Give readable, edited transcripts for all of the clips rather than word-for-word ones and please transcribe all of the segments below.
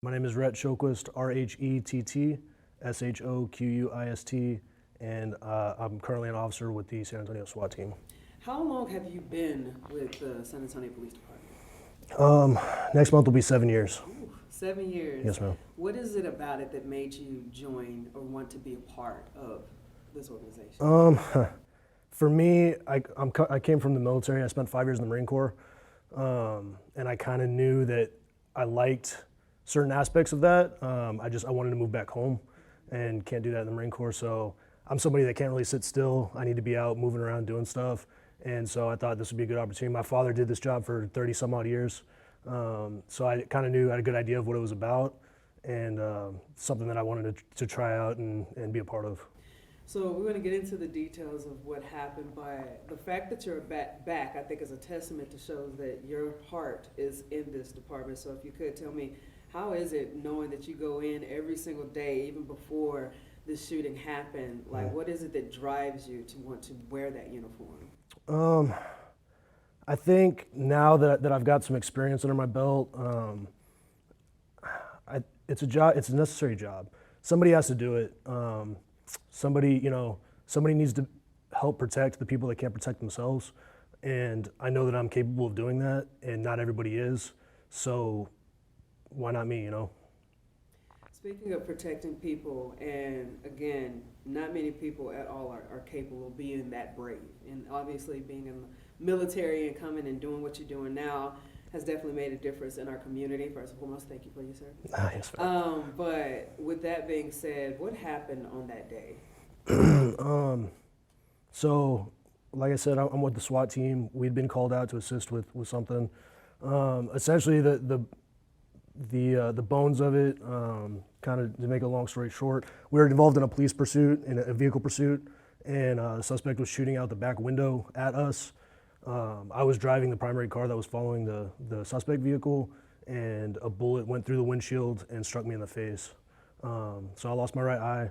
My name is Rhett Shoquist, R-H-E-T-T-S-H-O-Q-U-I-S-T, and I'm currently an officer with the San Antonio SWAT team. How long have you been with the San Antonio Police Department? Next month will be 7 years. Ooh, 7 years. Yes, ma'am. What is it about it that made you join or want to be a part of this organization? For me, I came from the military. I spent 5 years in the Marine Corps, and I kind of knew that I liked certain aspects of that. I wanted to move back home, and can't do that in the Marine Corps. So I'm somebody that can't really sit still. I need to be out moving around doing stuff, and so I thought this would be a good opportunity. My father did this job for 30 some odd years, so I kind of knew, I had a good idea of what it was about, and something that I wanted to try out and be a part of. So we're going to get into the details of what happened, but the fact that you're back, I think, is a testament to shows that your heart is in this department. So if you could tell me, how is it knowing that you go in every single day, even before the shooting happened? Like, what is it that drives you to want to wear that uniform? I think now that I've got some experience under my belt, it's a job. It's a necessary job. Somebody has to do it. Somebody needs to help protect the people that can't protect themselves, and I know that I'm capable of doing that, and not everybody is. So why not me? Speaking of protecting people, and again, not many people at all are capable of being that brave. And obviously being in the military and coming and doing what you're doing now has definitely made a difference in our community. First and foremost, thank you for your service. Yes, But with that being said, what happened on that day? So, like I said, I'm with the SWAT team. We'd been called out to assist with something. Essentially, the bones of it, kind of to make a long story short, we were involved in a police pursuit, in a vehicle pursuit, and the suspect was shooting out the back window at us. I was driving the primary car that was following the suspect vehicle, and a bullet went through the windshield and struck me in the face. So I lost my right eye,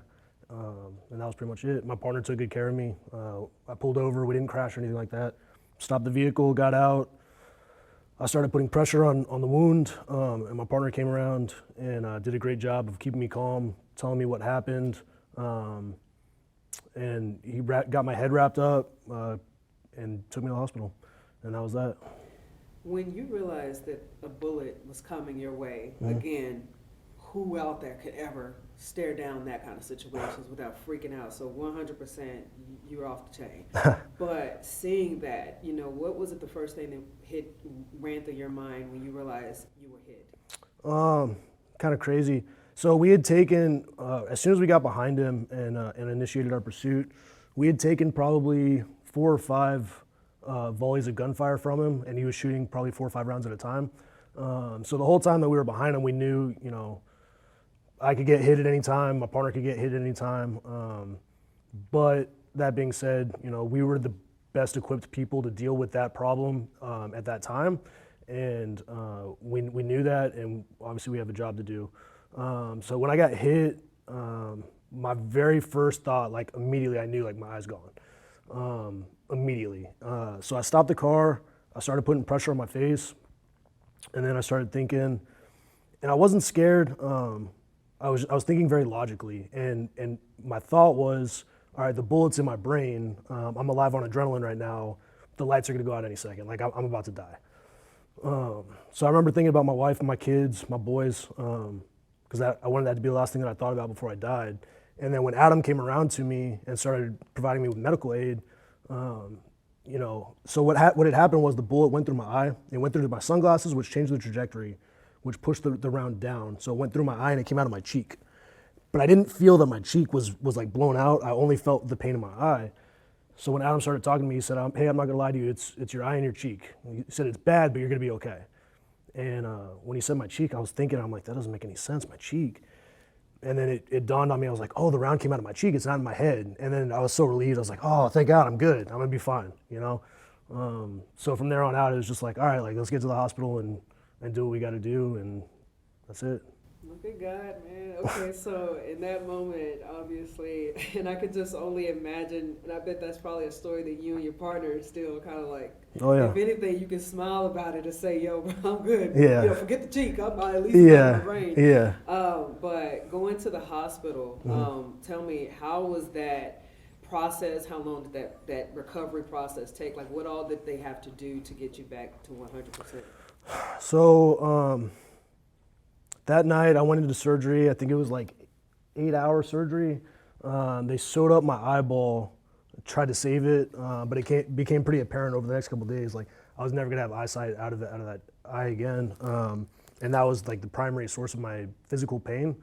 and that was pretty much it. My partner took good care of me. I pulled over, we didn't crash or anything like that. Stopped the vehicle, got out. I started putting pressure on the wound, and my partner came around and did a great job of keeping me calm, telling me what happened, and he got my head wrapped up and took me to the hospital, and that was that. When you realized that a bullet was coming your way, again, who out there could ever stare down that kind of situations without freaking out? So 100% you're off the chain. But seeing that, what was it the first thing that ran through your mind when you realized you were hit? Kind of crazy. So we had taken, as soon as we got behind him and initiated our pursuit, we had taken probably 4 or 5 volleys of gunfire from him, and he was shooting probably 4 or 5 rounds at a time. So the whole time that we were behind him, we knew, I could get hit at any time, my partner could get hit at any time. But that being said, we were the best equipped people to deal with that problem at that time. And we knew that, and obviously we have a job to do. So when I got hit, my very first thought, immediately I knew my eye's gone. Immediately. So I stopped the car, I started putting pressure on my face, and then I started thinking, and I wasn't scared. I was thinking very logically, and my thought was, all right, the bullet's in my brain. I'm alive on adrenaline right now. The lights are gonna go out any second. I'm about to die. So I remember thinking about my wife and my kids, my boys, because I wanted that to be the last thing that I thought about before I died. And then when Adam came around to me and started providing me with medical aid, so what had happened was the bullet went through my eye. It went through my sunglasses, which changed the trajectory, which pushed the round down. So it went through my eye and it came out of my cheek. But I didn't feel that my cheek was blown out. I only felt the pain in my eye. So when Adam started talking to me, he said, hey, I'm not gonna lie to you, it's your eye and your cheek. He said, it's bad, but you're gonna be okay. And when he said my cheek, I was thinking, I'm like, that doesn't make any sense, my cheek. And then it dawned on me, I was like, oh, the round came out of my cheek, it's not in my head. And then I was so relieved, I was like, oh, thank God, I'm good, I'm gonna be fine, So from there on out, it was just like, all right, let's get to the hospital and do what we gotta do, and that's it. Look at God, man. Okay, so in that moment, obviously, and I could just only imagine, and I bet that's probably a story that you and your partner are still kind of like, Oh yeah, if anything, you can smile about it and say, yo, bro, I'm good. You know, yeah, forget the cheek. At least it's out of yeah, the brain. yeah. But going to the hospital, Mhm. tell me, how was that process? How long did that recovery process take? Like, what all did they have to do to get you back to 100%? So that night I went into surgery. I think it was like 8 hour surgery. They sewed up my eyeball, tried to save it, but became pretty apparent over the next couple of days. Like I was never gonna have eyesight out of that eye again, and that was like the primary source of my physical pain.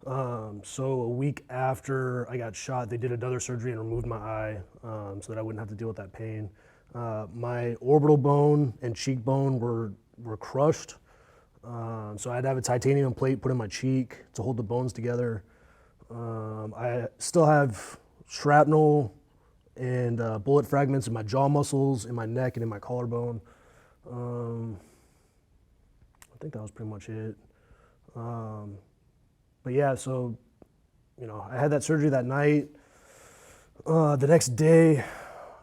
So a week after I got shot, they did another surgery and removed my eye, so that I wouldn't have to deal with that pain. My orbital bone and cheekbone were crushed. So I had to have a titanium plate put in my cheek to hold the bones together. I still have shrapnel and bullet fragments in my jaw muscles, in my neck, and in my collarbone. Um, I think that was pretty much it. Um, but yeah, so I had that surgery that night. The next day,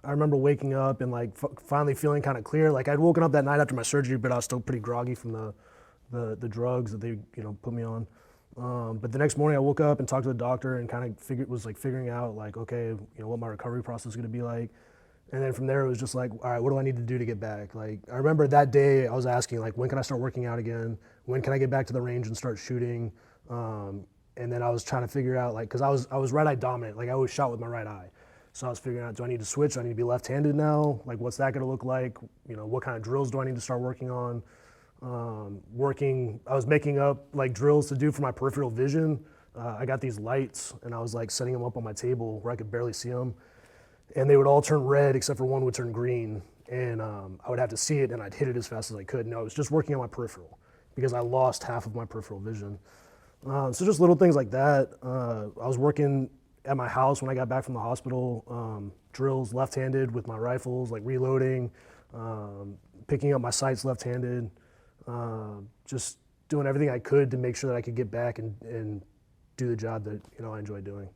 I remember waking up and like finally feeling kind of clear. Like I'd woken up that night after my surgery, but I was still pretty groggy from the drugs that they put me on. But the next morning I woke up and talked to the doctor and kind of was like figuring out like, okay, what my recovery process is going to be like. And then from there it was just like, all right, what do I need to do to get back? Like I remember that day I was asking like, when can I start working out again? When can I get back to the range and start shooting? And then I was trying to figure out like, cause I was right eye dominant. Like I always shot with my right eye. So I was figuring out, do I need to switch? Do I need to be left-handed now? Like what's that going to look like? What kind of drills do I need to start working on? I was making up like drills to do for my peripheral vision. I got these lights and I was like setting them up on my table where I could barely see them. And they would all turn red except for one would turn green. And I would have to see it and I'd hit it as fast as I could. No, I was just working on my peripheral because I lost half of my peripheral vision. So just little things like that. I was working at my house when I got back from the hospital, drills left-handed with my rifles, like reloading, picking up my sights left-handed, just doing everything I could to make sure that I could get back and do the job that I enjoy doing.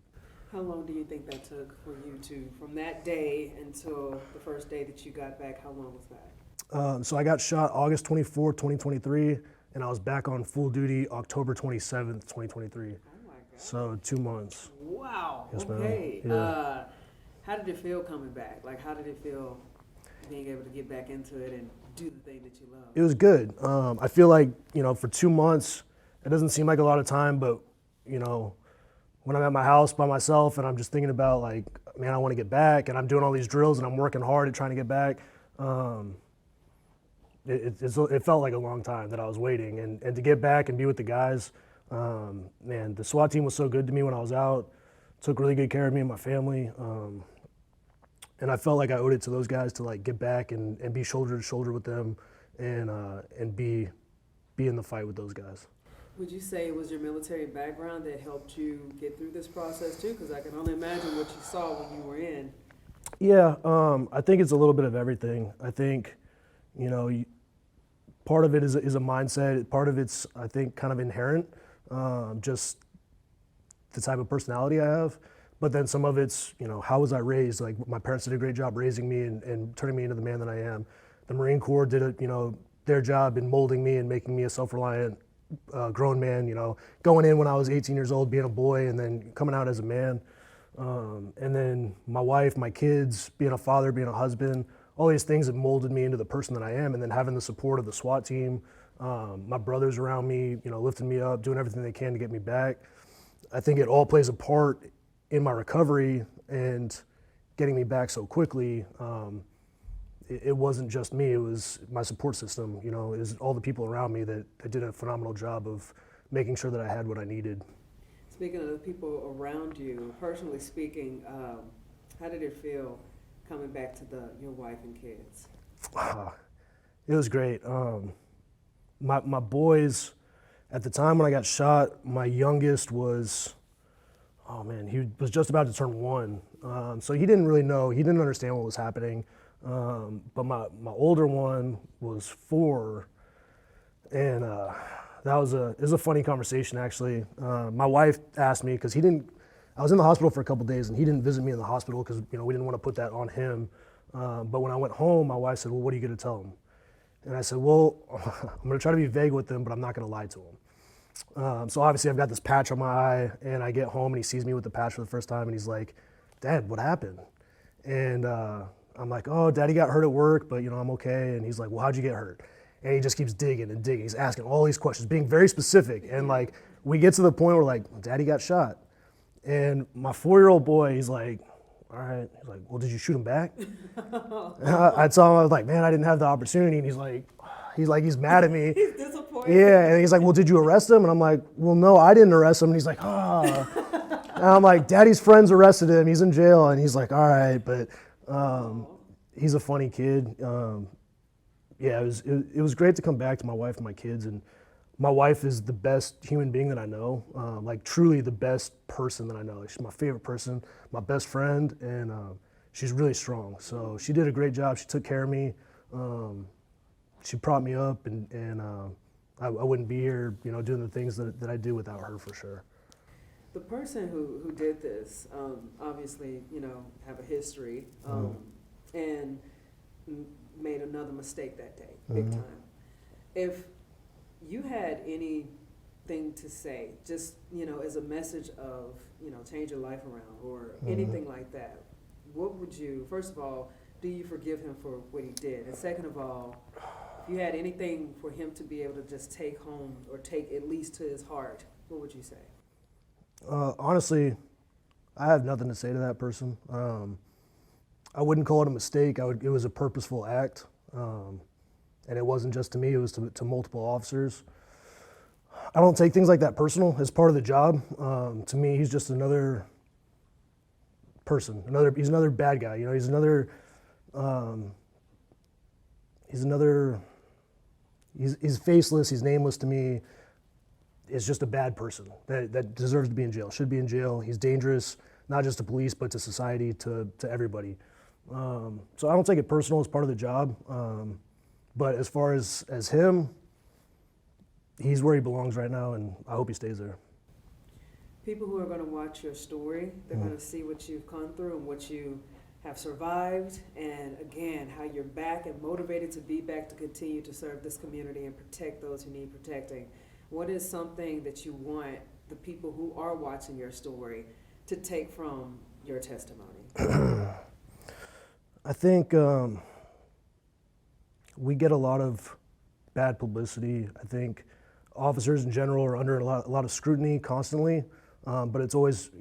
How long do you think that took for you to, from that day until the first day that you got back, how long was that? So I got shot August 24th, 2023, and I was back on full duty October 27th, 2023. Oh my God. So 2 months. Wow. Yes, ma'am. Okay. Yeah. How did it feel coming back? Like, how did it feel being able to get back into it and do the thing that you love? It was good. I feel like, for 2 months, it doesn't seem like a lot of time, but, when I'm at my house by myself and I'm just thinking about like, man, I want to get back and I'm doing all these drills and I'm working hard at trying to get back. It felt like a long time that I was waiting and to get back and be with the guys, man, the SWAT team was so good to me when I was out, took really good care of me and my family. And I felt like I owed it to those guys to like get back and be shoulder to shoulder with them and be in the fight with those guys. Would you say it was your military background that helped you get through this process too? Because I can only imagine what you saw when you were in. Yeah, I think it's a little bit of everything. I think, part of it is a mindset. Part of it's, I think, kind of inherent, just the type of personality I have. But then some of it's, how was I raised? Like my parents did a great job raising me and turning me into the man that I am. The Marine Corps did their job in molding me and making me a self-reliant grown man, going in when I was 18 years old, being a boy, and then coming out as a man. And then my wife, my kids, being a father, being a husband, all these things have molded me into the person that I am. And then having the support of the SWAT team, my brothers around me, lifting me up, doing everything they can to get me back. I think it all plays a part in my recovery and getting me back so quickly. It wasn't just me, it was my support system, it was all the people around me that did a phenomenal job of making sure that I had what I needed. Speaking of the people around you, personally speaking, how did it feel coming back to your wife and kids? It was great. My boys, at the time when I got shot, my youngest was, he was just about to turn 1. So he didn't really know, he didn't understand what was happening. But my older one was 4, and it was a funny conversation actually. My wife asked me because I was in the hospital for a couple days and he didn't visit me in the hospital because we didn't want to put that on him. But when I went home, my wife said, "Well, what are you going to tell him?" And I said, "Well, I'm going to try to be vague with him, but I'm not going to lie to him." So obviously I've got this patch on my eye, and I get home and he sees me with the patch for the first time, and he's like, "Dad, what happened?" And I'm like, "Oh, Daddy got hurt at work, but I'm okay." And he's like, "Well, how'd you get hurt?" And he just keeps digging and digging. He's asking all these questions, being very specific. And like, we get to the point where like, Daddy got shot. And my 4-year-old boy, he's like, "All right." He's like, "Well, did you shoot him back?" And I told him, I was like, "Man, I didn't have the opportunity." And he's he's mad at me. He's disappointed. Yeah, and he's like, "Well, did you arrest him?" And I'm like, "Well, no, I didn't arrest him." And he's like, "Ah." And I'm like, "Daddy's friends arrested him. He's in jail." And he's like, "All right," but he's a funny kid. Yeah, it was great to come back to my wife and my kids, and my wife is the best human being that I know, like truly the best person that I know. She's my favorite person, my best friend, and she's really strong. So she did a great job. She took care of me. She propped me up, and I wouldn't be here, doing the things that I do without her for sure. The person who did this, obviously, have a history, and made another mistake that day, big time. If you had anything to say, just, as a message of, change your life around or anything like that, what would you, first of all, do you forgive him for what he did? And second of all, if you had anything for him to be able to just take home or take at least to his heart, what would you say? Honestly, I have nothing to say to that person. I wouldn't call it a mistake. It was a purposeful act. And it wasn't just to me, it was to multiple officers. I don't take things like that personal as part of the job. To me, he's just another person. He's another bad guy. He's faceless, he's nameless to me. Is just a bad person that deserves to be in jail, should be in jail. He's dangerous, not just to police, but to society, to everybody. So I don't take it personal as part of the job. But as far as him, he's where he belongs right now, and I hope he stays there. People who are going to watch your story, they're going to see what you've gone through and what you have survived, and again, how you're back and motivated to be back to continue to serve this community and protect those who need protecting. What is something that you want the people who are watching your story to take from your testimony? I think we get a lot of bad publicity. I think officers in general are under a lot of scrutiny constantly, but it's always,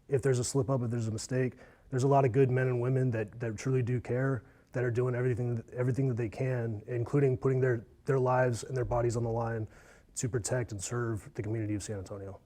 if there's a slip up, if there's a mistake, there's a lot of good men and women that truly do care, that are doing everything that they can, including putting their lives and their bodies on the line to protect and serve the community of San Antonio.